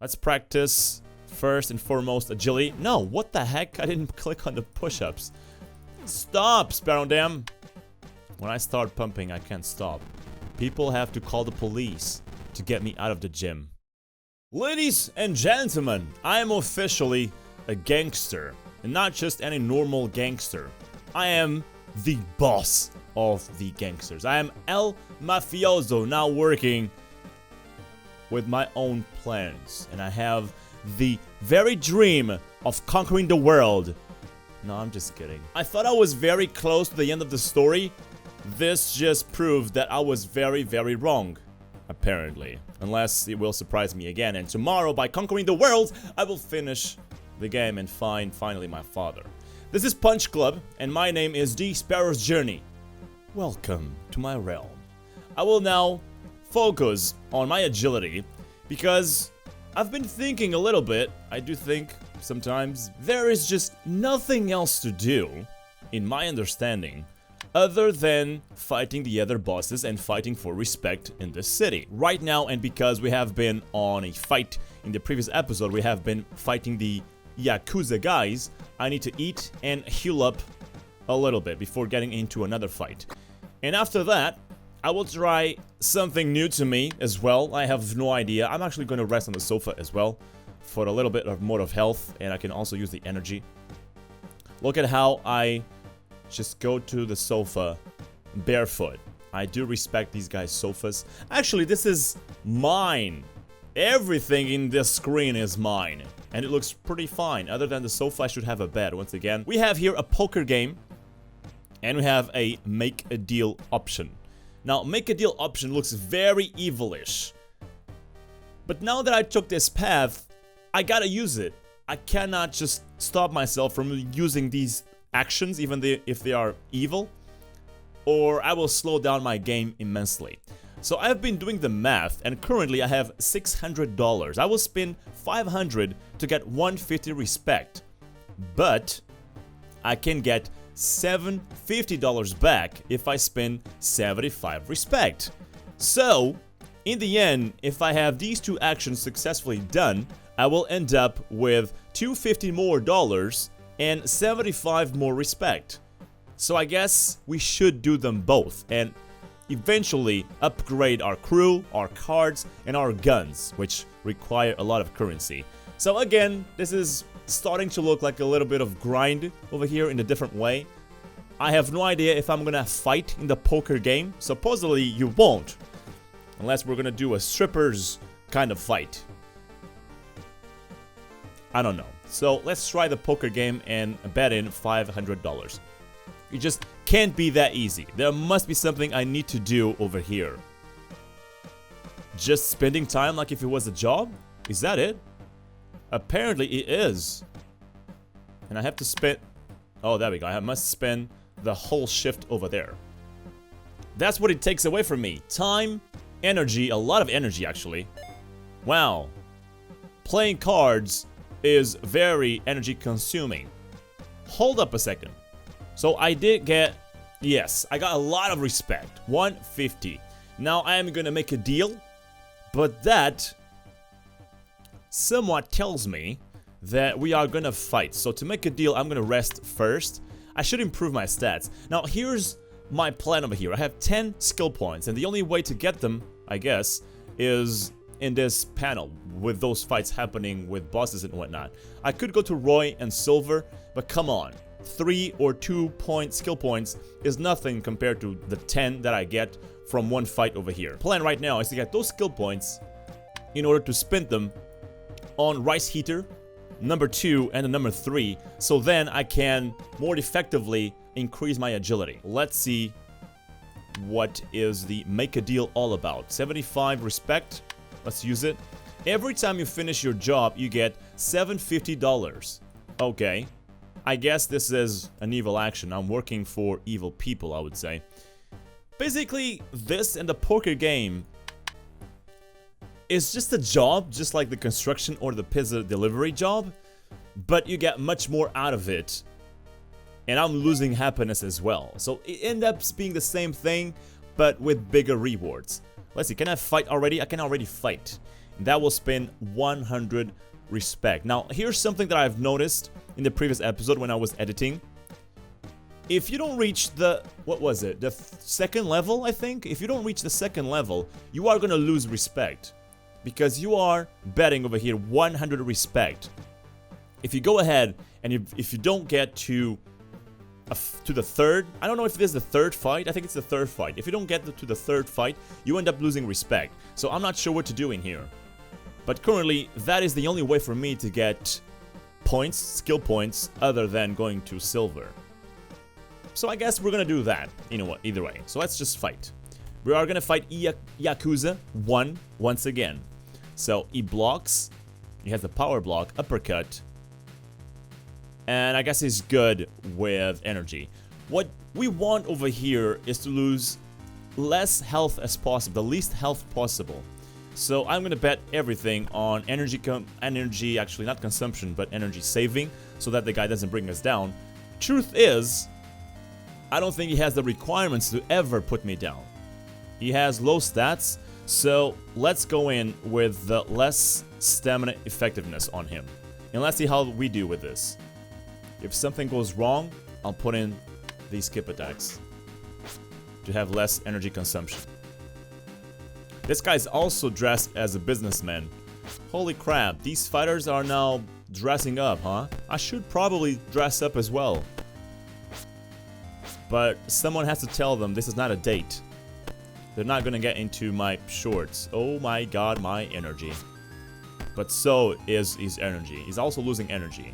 Let's practice first and foremost agility. No, what the heck? I didn't click on the push-ups. Stop, Sparrow Dam. When I start pumping, I can't stop. People have to call the police to get me out of the gym. Ladies and gentlemen, I am officially a gangster. And not just any normal gangster. I am the boss of the gangsters. I am El Mafioso, now working with my own plans. And I have the very dream of conquering the world. No, I'm just kidding. I thought I was very close to the end of the story. This just proved that I was very, very wrong. Apparently. Unless it will surprise me again. And tomorrow, by conquering the world, I will finish the game and find finally my father. This is Punch Club, and my name is D Sparrow's Journey. Welcome to my realm. I will now focus on my agility because I've been thinking a little bit. I do think sometimes there is just nothing else to do, in my understanding, other than fighting the other bosses and fighting for respect in this city. Right now, and because we have been on a fight in the previous episode, we have been fighting the Yakuza guys, I need to eat and heal up a little bit before getting into another fight. And after that, I will try something new to me as well. I have no idea. I'm actually going to rest on the sofa as well for a little bit of more of health, and I can also use the energy. Look at how I just go to the sofa barefoot. I do respect these guys' sofas. Actually, this is mine. Everything in this screen is mine. And it looks pretty fine. Other than the sofa, I should have a bed once again. We have here a poker game. And we have a make a deal option. Now, make a deal option looks very evilish. But now that I took this path, I gotta use it. I cannot just stop myself from using these actions, even if they are evil, or I will slow down my game immensely. So I've been doing the math, and currently I have $600. I will spend $500 to get $150 respect, but I can get $750 back if I spend $75 respect. So, in the end, if I have these two actions successfully done, I will end up with $250 more and 75 more respect. So I guess we should do them both and eventually upgrade our crew, our cards, and our guns, which require a lot of currency. So again, this is starting to look like a little bit of grind over here in a different way. I have no idea if I'm gonna fight in the poker game. Supposedly you won't, unless we're gonna do a strippers kind of fight. I don't know. So let's try the poker game and bet in $500. It just can't be that easy. There must be something I need to do over here. Just spending time like if it was a job? Is that it? Apparently it is. And I have to spend... Oh, there we go. I must spend the whole shift over there. That's what it takes away from me. Time, energy, a lot of energy actually. Wow. Playing cards is very energy consuming. Hold up a second. So I did get, yes, I got a lot of respect, 150. Now I am gonna make a deal, but that somewhat tells me that we are gonna fight. So to make a deal, I'm gonna rest first. I should improve my stats. Now here's my plan over here. I have 10 skill points, and the only way to get them, I guess, is in this panel with those fights happening with bosses and whatnot. I could go to Roy and Silver, but come on. 3 or 2 skill points is nothing compared to the 10 that I get from one fight over here. Plan right now is to get those skill points in order to spend them on Rice Heater, number 2 and the number 3, so then I can more effectively increase my agility. Let's see what is the make a deal all about. 75 respect, let's use it. Every time you finish your job, you get $750. Okay. I guess this is an evil action. I'm working for evil people, I would say. Basically, this and the poker game is just a job, just like the construction or the pizza delivery job, but you get much more out of it. And I'm losing happiness as well. So it ends up being the same thing, but with bigger rewards. Let's see, can I fight already? I can already fight. That will spend 100 respect. Now, here's something that I've noticed in the previous episode when I was editing. If you don't reach the, what was it? The second level, I think? If you don't reach the second level, you are gonna lose respect. Because you are betting over here 100 respect. If you go ahead and if you don't get to the third, I don't know if this is the third fight, I think it's the third fight. If you don't get to the third fight, you end up losing respect. So I'm not sure what to do in here. But currently, that is the only way for me to get points, skill points, other than going to silver. So I guess we're gonna do that, either way. So let's just fight. We are gonna fight Yakuza 1 once again. So he blocks, he has a power block, uppercut, and I guess he's good with energy. What we want over here is to lose less health as possible, the least health possible. So I'm gonna bet everything on energy, actually not consumption, but energy saving, so that the guy doesn't bring us down. Truth is, I don't think he has the requirements to ever put me down. He has low stats, so let's go in with the less stamina effectiveness on him. And let's see how we do with this. If something goes wrong, I'll put in these skip attacks to have less energy consumption. This guy's also dressed as a businessman. Holy crap, these fighters are now dressing up, huh? I should probably dress up as well. But someone has to tell them this is not a date. They're not gonna get into my shorts. Oh my god, my energy. But so is his energy. He's also losing energy.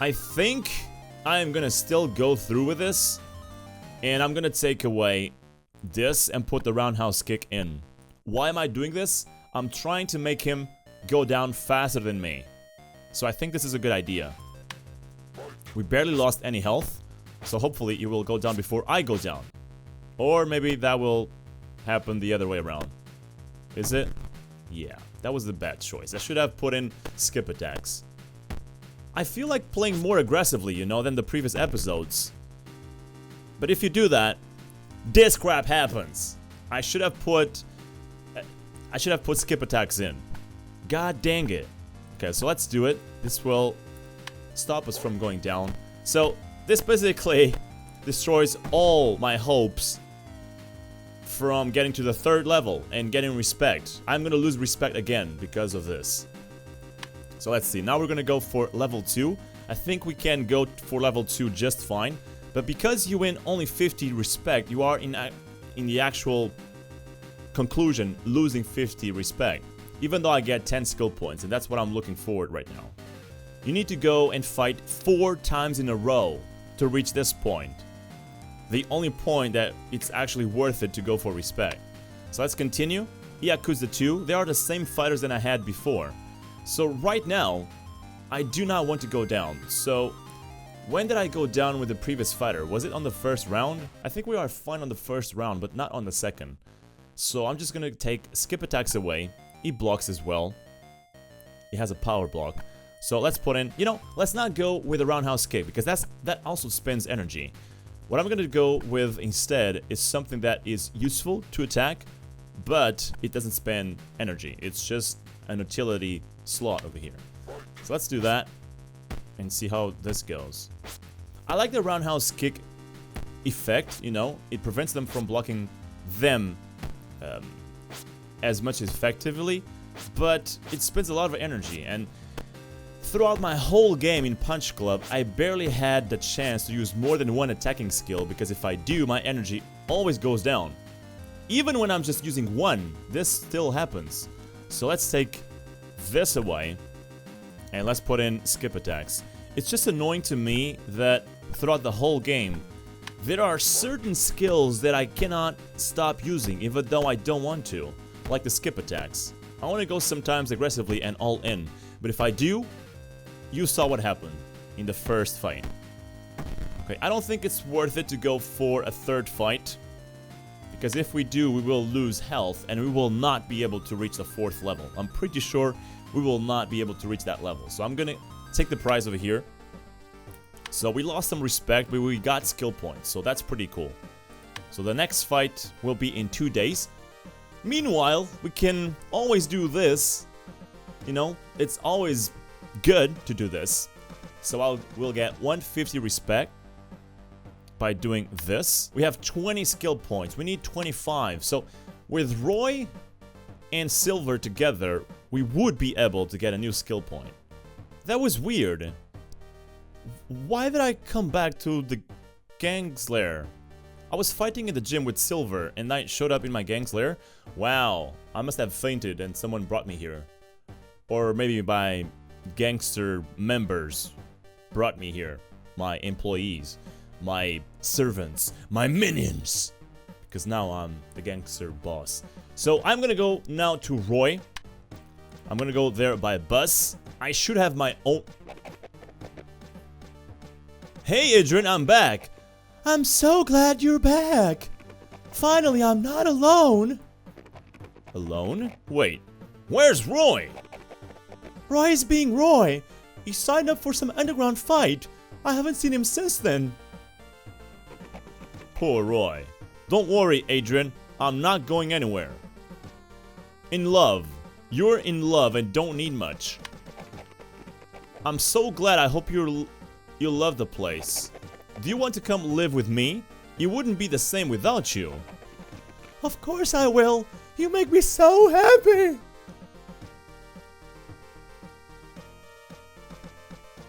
I think I'm gonna still go through with this. And I'm gonna take away this and put the roundhouse kick in. Why am I doing this? I'm trying to make him go down faster than me. So I think this is a good idea. We barely lost any health. So hopefully it will go down before I go down. Or maybe that will happen the other way around. Is it? Yeah, that was the bad choice. I should have put in skip attacks. I feel like playing more aggressively, than the previous episodes. But if you do that, this crap happens. I should have put skip attacks in. God dang it. Okay, so let's do it. This will stop us from going down. So this basically destroys all my hopes from getting to the third level and getting respect. I'm gonna lose respect again because of this. So let's see, now we're gonna go for level 2. I think we can go for level 2 just fine. But because you win only 50 respect, you are in the actual conclusion losing 50 respect. Even though I get 10 skill points, and that's what I'm looking forward right now. You need to go and fight 4 times in a row to reach this point. The only point that it's actually worth it to go for respect. So let's continue. Yakuza 2, they are the same fighters than I had before. So right now, I do not want to go down. So when did I go down with the previous fighter? Was it on the first round? I think we are fine on the first round, but not on the second. So I'm just gonna take skip attacks away. He blocks as well. He has a power block. So let's put in, let's not go with a roundhouse kick because that also spends energy. What I'm gonna go with instead is something that is useful to attack, but it doesn't spend energy. It's just an utility slot over here. So let's do that and see how this goes. I like the roundhouse kick effect, it prevents them from blocking them as much effectively, but it spends a lot of energy. And throughout my whole game in Punch Club, I barely had the chance to use more than one attacking skill, because if I do, my energy always goes down. Even when I'm just using one, this still happens. So let's take this away, and let's put in skip attacks. It's just annoying to me that throughout the whole game, there are certain skills that I cannot stop using, even though I don't want to, like the skip attacks. I want to go sometimes aggressively and all in, but if I do, you saw what happened in the first fight. Okay, I don't think it's worth it to go for a third fight, because if we do, we will lose health and we will not be able to reach the 4th level. I'm pretty sure we will not be able to reach that level. So I'm gonna take the prize over here. So we lost some respect, but we got skill points, so that's pretty cool. So the next fight will be in 2 days. Meanwhile, we can always do this. You know, it's always good to do this. So we'll get 150 respect by doing this. We have 20 skill points. We need 25. So with Roy and Silver together, we would be able to get a new skill point. That was weird. Why did I come back to the gang's lair? I was fighting in the gym with Silver and I showed up in my gang's lair. Wow, I must have fainted and someone brought me here. Or maybe my gangster members brought me here. My employees, my servants, my minions. Because now I'm the gangster boss. So I'm gonna go now to Roy. I'm gonna go there by bus. I should have my own... Hey Adrian, I'm back. I'm so glad you're back. Finally, I'm not alone. Alone? Wait, where's Roy? Roy's being Roy. He signed up for some underground fight. I haven't seen him since then. Poor Roy. Don't worry, Adrian. I'm not going anywhere. In love. You're in love and don't need much. I'm so glad. I hope you love the place. Do you want to come live with me? It wouldn't be the same without you. Of course I will. You make me so happy.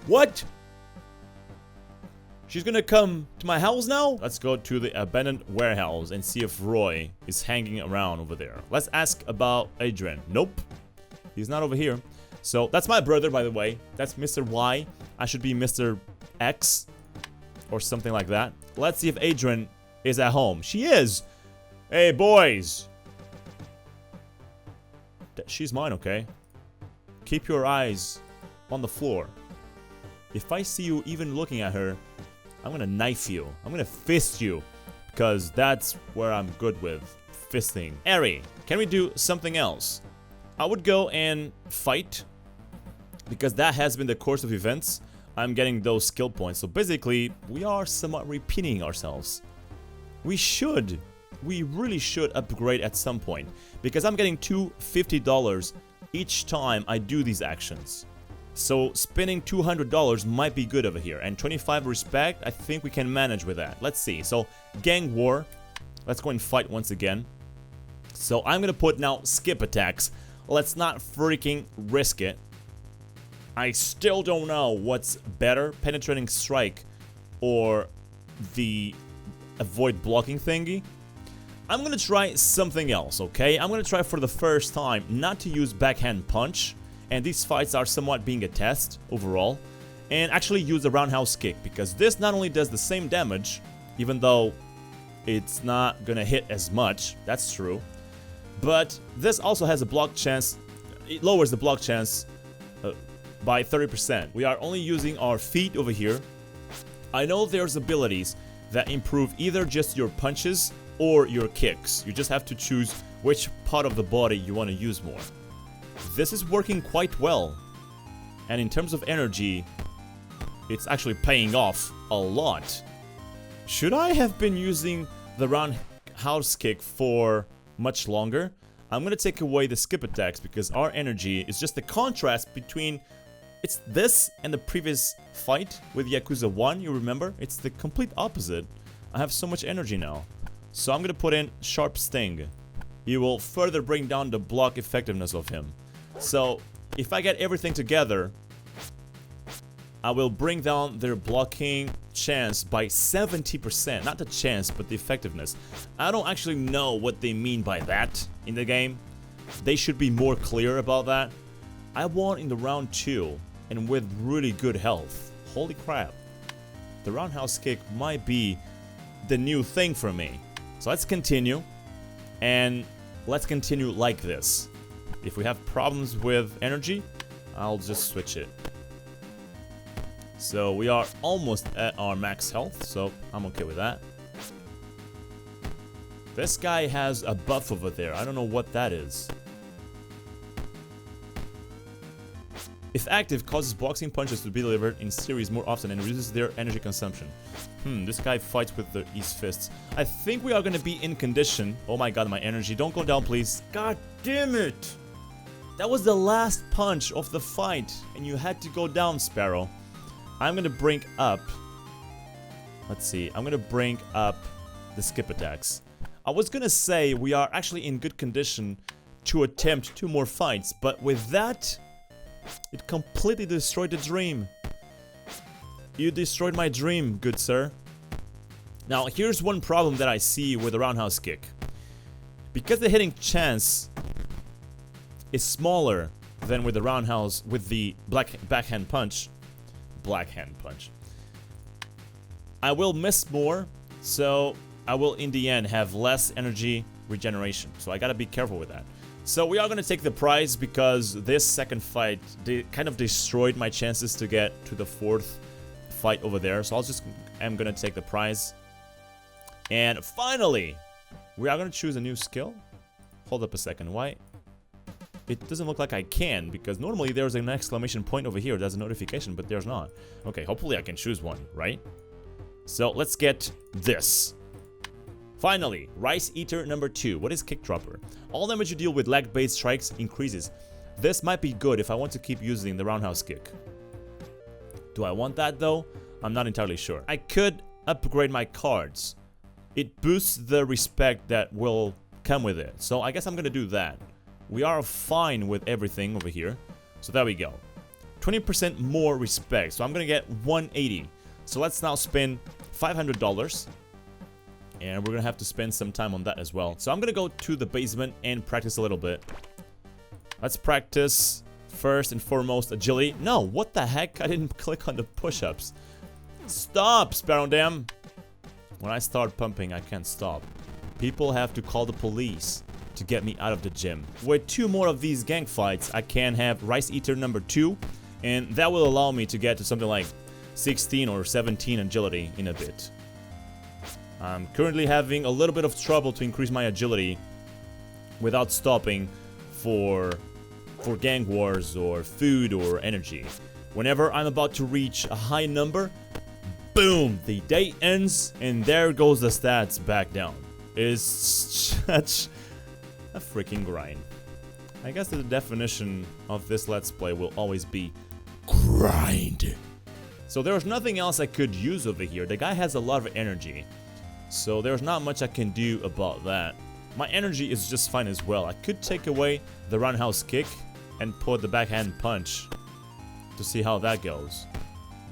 What? She's gonna come to my house now? Let's go to the abandoned warehouse and see if Roy is hanging around over there. Let's ask about Adrian. Nope. He's not over here. So that's my brother, by the way. That's Mr. Y. I should be Mr. X or something like that. Let's see if Adrian is at home. She is. Hey, boys. She's mine, okay? Keep your eyes on the floor. If I see you even looking at her, I'm gonna knife you. I'm gonna fist you. Because that's where I'm good with. Fisting. Ari, can we do something else? I would go and fight. Because that has been the course of events. I'm getting those skill points. So basically, we are somewhat repeating ourselves. We really should upgrade at some point. Because I'm getting $250 each time I do these actions. So spending $200 might be good over here. And 25 respect, I think we can manage with that. Let's see. So gang war. Let's go and fight once again. So I'm gonna put now skip attacks. Let's not freaking risk it. I still don't know what's better, penetrating strike or the avoid blocking thingy. I'm gonna try something else, okay? I'm gonna try for the first time not to use backhand punch, and these fights are somewhat being a test overall, and actually use the roundhouse kick, because this not only does the same damage, even though it's not gonna hit as much, that's true, but this also has a block chance. It lowers the block chance by 30%. We are only using our feet over here. I know there's abilities that improve either just your punches or your kicks. You just have to choose which part of the body you want to use more. This is working quite well. And in terms of energy, it's actually paying off a lot. Should I have been using the roundhouse kick for much longer? I'm gonna take away the skip attacks because our energy is just the contrast between... It's this and the previous fight with Yakuza 1, you remember? It's the complete opposite. I have so much energy now. So I'm gonna put in Sharp Sting. It will further bring down the block effectiveness of him. So if I get everything together, I will bring down their blocking chance by 70%. Not the chance, but the effectiveness. I don't actually know what they mean by that in the game. They should be more clear about that. I won in the round 2 and with really good health. Holy crap. The roundhouse kick might be the new thing for me. So let's continue. And let's continue like this. If we have problems with energy, I'll just switch it. So we are almost at our max health, so I'm okay with that. This guy has a buff over there. I don't know what that is. If active, causes boxing punches to be delivered in series more often and reduces their energy consumption. This guy fights with his fists. I think we are gonna be in condition. Oh my god, my energy. Don't go down, please. God damn it! That was the last punch of the fight, and you had to go down, Sparrow. I'm gonna bring up... Let's see. I'm gonna bring up the skip attacks. I was gonna say we are actually in good condition to attempt 2 more fights, but with that, it completely destroyed the dream. You destroyed my dream, good sir. Now, here's one problem that I see with the roundhouse kick. Because the hitting chance is smaller than with the roundhouse, with the backhand punch. Blackhand punch. I will miss more, so I will in the end have less energy regeneration. So I gotta be careful with that. So we are gonna take the prize because this second fight kind of destroyed my chances to get to the 4th fight over there. So I'm gonna take the prize. And finally, we are gonna choose a new skill. Hold up a second, why? It doesn't look like I can, because normally there's an exclamation point over here. There's a notification, but there's not. Okay, hopefully I can choose one, right? So let's get this. Finally, Rice Eater number 2. What is Kick Dropper? All damage you deal with leg-based strikes increases. This might be good if I want to keep using the roundhouse kick. Do I want that though? I'm not entirely sure. I could upgrade my cards. It boosts the respect that will come with it. So I guess I'm gonna do that. We are fine with everything over here. So there we go. 20% more respect. So I'm gonna get 180. So let's now spend $500. And we're gonna have to spend some time on that as well. So I'm gonna go to the basement and practice a little bit. Let's practice first and foremost agility. No, what the heck? I didn't click on the push-ups. Stop, Sparrow Dam. When I start pumping, I can't stop. People have to call the police to get me out of the gym. With 2 more of these gang fights, I can have Rice Eater number 2. And that will allow me to get to something like 16 or 17 agility in a bit. I'm currently having a little bit of trouble to increase my agility without stopping for gang wars or food or energy. Whenever I'm about to reach a high number, boom, the day ends and there goes the stats back down. It is such a freaking grind. I guess the definition of this Let's Play will always be grind. So there's nothing else I could use over here. The guy has a lot of energy. So there's not much I can do about that. My energy is just fine as well. I could take away the roundhouse kick and put the backhand punch to see how that goes.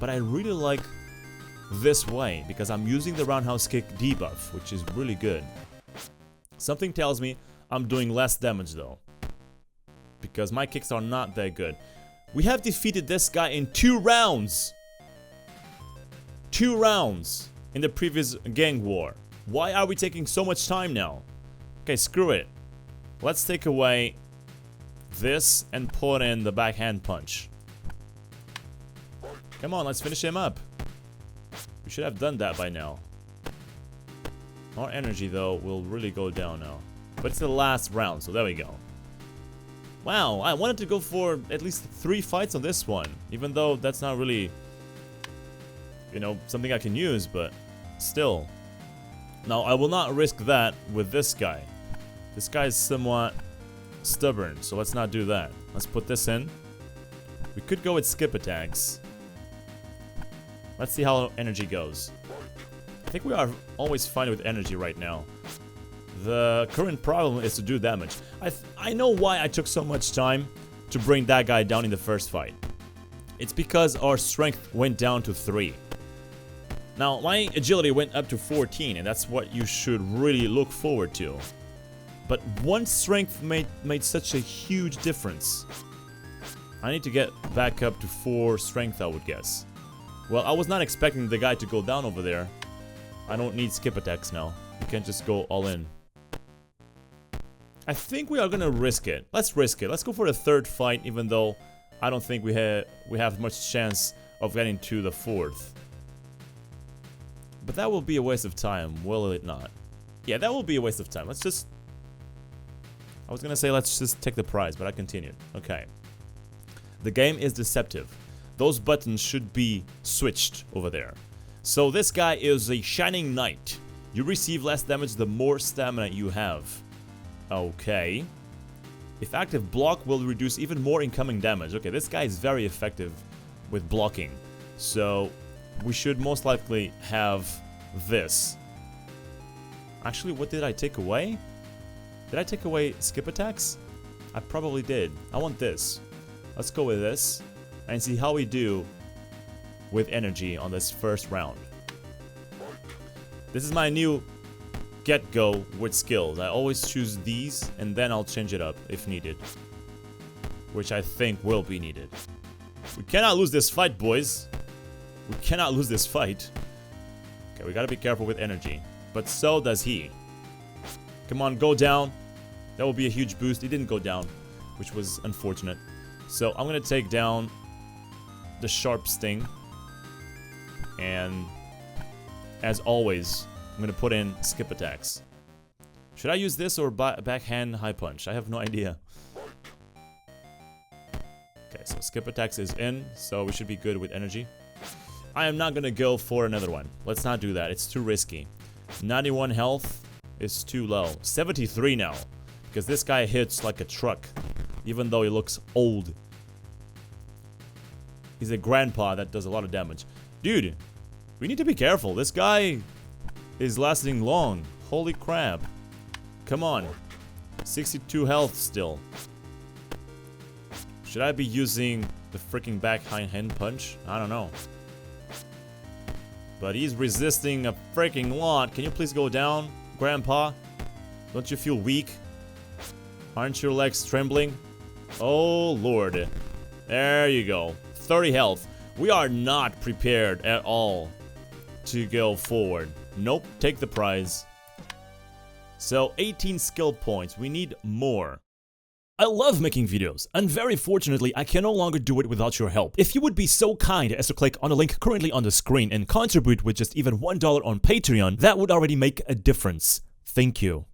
But I really like this way because I'm using the roundhouse kick debuff, which is really good. Something tells me I'm doing less damage though, because my kicks are not that good. We have defeated this guy in 2 rounds. 2 rounds. In the previous gang war. Why are we taking so much time now? Okay, screw it. Let's take away this and put in the backhand punch. Come on, let's finish him up. We should have done that by now. Our energy though will really go down now. But it's the last round, so there we go. Wow, I wanted to go for at least 3 fights on this one. Even though that's not really, you know, something I can use, but still. Now, I will not risk that with this guy. This guy is somewhat stubborn, so let's not do that. Let's put this in. We could go with skip attacks. Let's see how energy goes. I think we are always fine with energy right now. The current problem is to do damage. I know why I took so much time to bring that guy down in the first fight. It's because our strength went down to 3. Now, my agility went up to 14, and that's what you should really look forward to. But 1 strength made such a huge difference. I need to get back up to 4 strength, I would guess. Well, I was not expecting the guy to go down over there. I don't need skip attacks now. You can't just go all in. I think we are gonna risk it. Let's risk it. Let's go for the 3rd fight, even though I don't think we have much chance of getting to the 4th. But that will be a waste of time, will it not? Yeah, that will be a waste of time. Let's just... I was gonna say let's just take the prize, but I continued. Okay. The game is deceptive. Those buttons should be switched over there. So this guy is a Shining Knight. You receive less damage the more stamina you have. Okay. If active, block will reduce even more incoming damage. Okay, this guy is very effective with blocking. So we should most likely have this. Actually, what did I take away? Did I take away skip attacks? I probably did. I want this. Let's go with this and see how we do with energy on this first round. This is my new get-go with skills. I always choose these and then I'll change it up if needed. Which I think will be needed. We cannot lose this fight, boys. We cannot lose this fight. Okay, we gotta be careful with energy. But so does he. Come on, go down. That will be a huge boost. He didn't go down, which was unfortunate. So I'm gonna take down the Sharp Sting. And as always, I'm gonna put in skip attacks. Should I use this or backhand high punch? I have no idea. Okay, so skip attacks is in, so we should be good with energy. I am not gonna go for another one. Let's not do that. It's too risky. 91 health is too low. 73 now, because this guy hits like a truck, even though he looks old. He's a grandpa that does a lot of damage. Dude, we need to be careful. This guy is lasting long. Holy crap. Come on. 62 health still. Should I be using the freaking backhand punch? I don't know. But he's resisting a freaking lot. Can you please go down, Grandpa? Don't you feel weak? Aren't your legs trembling? Oh, Lord. There you go. 30 health. We are not prepared at all to go forward. Nope, take the prize. So 18 skill points. We need more. I love making videos, and very fortunately I can no longer do it without your help. If you would be so kind as to click on the link currently on the screen and contribute with just even $1 on Patreon, that would already make a difference. Thank you.